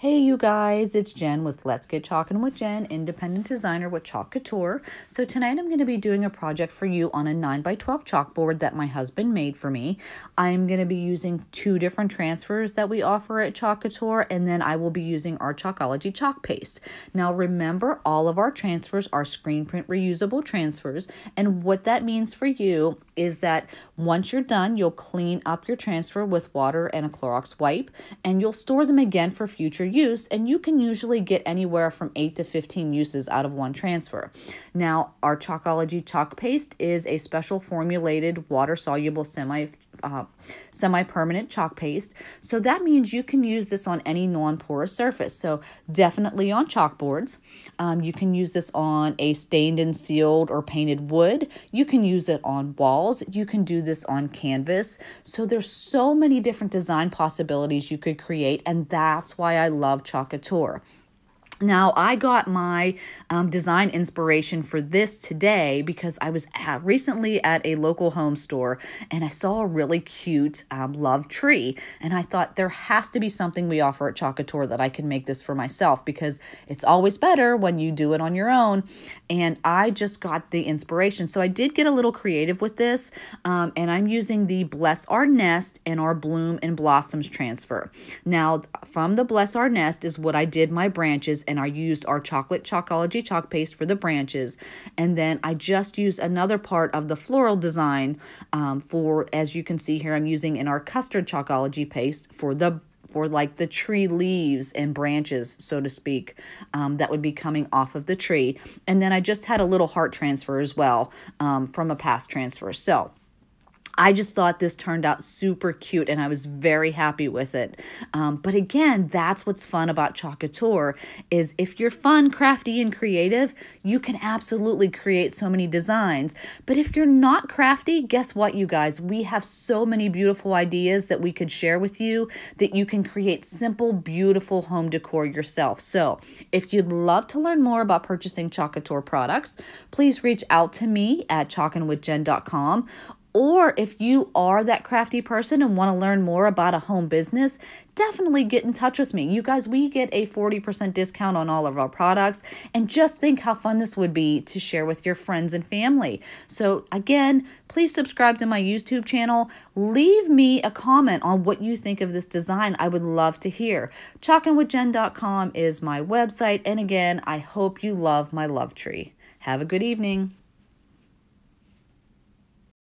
Hey you guys, it's Jen with Let's Get Chalkin' with Jen, independent designer with Chalk Couture. So tonight I'm going to be doing a project for you on a 9x12 chalkboard that my husband made for me. I'm going to be using two different transfers that we offer at Chalk Couture, and then I will be using our Chalkology chalk paste. Now remember, all of our transfers are screen print reusable transfers, and what that means for you is that once you're done, you'll clean up your transfer with water and a Clorox wipe, and you'll store them again for future use, and you can usually get anywhere from 8 to 15 uses out of one transfer. Now, our Chalkology chalk paste is a special formulated water-soluble semi-permanent chalk paste, so that means you can use this on any non-porous surface. So definitely on chalkboards. You can use this on a stained and sealed or painted wood. You can use it on walls. You can do this on canvas. So there's so many different design possibilities you could create, and that's why I love Chalk Couture. Now, I got my design inspiration for this today because I was recently at a local home store and I saw a really cute love tree. And I thought there has to be something we offer at Chalk Couture that I can make this for myself, because it's always better when you do it on your own. And I just got the inspiration. So I did get a little creative with this, and I'm using the Bless Our Nest and our Bloom and Blossoms transfer. Now, from the Bless Our Nest is what I did my branches, and I used our Chalkology chalk paste for the branches. And then I just used another part of the floral design for, as you can see here, I'm using in our custard Chalkology paste for like the tree leaves and branches, so to speak, that would be coming off of the tree. And then I just had a little heart transfer as well from a past transfer. So I just thought this turned out super cute, and I was very happy with it. But again, that's what's fun about Chalk Couture, is if you're fun, crafty, and creative, you can absolutely create so many designs. But if you're not crafty, guess what, you guys? We have so many beautiful ideas that we could share with you that you can create simple, beautiful home decor yourself. So if you'd love to learn more about purchasing Chalk Couture products, please reach out to me at chalkinwithjen.com. Or if you are that crafty person and want to learn more about a home business, definitely get in touch with me. You guys, we get a 40% discount on all of our products. And just think how fun this would be to share with your friends and family. So again, please subscribe to my YouTube channel. Leave me a comment on what you think of this design. I would love to hear. Chalkinwithjen.com is my website. And again, I hope you love my love tree. Have a good evening.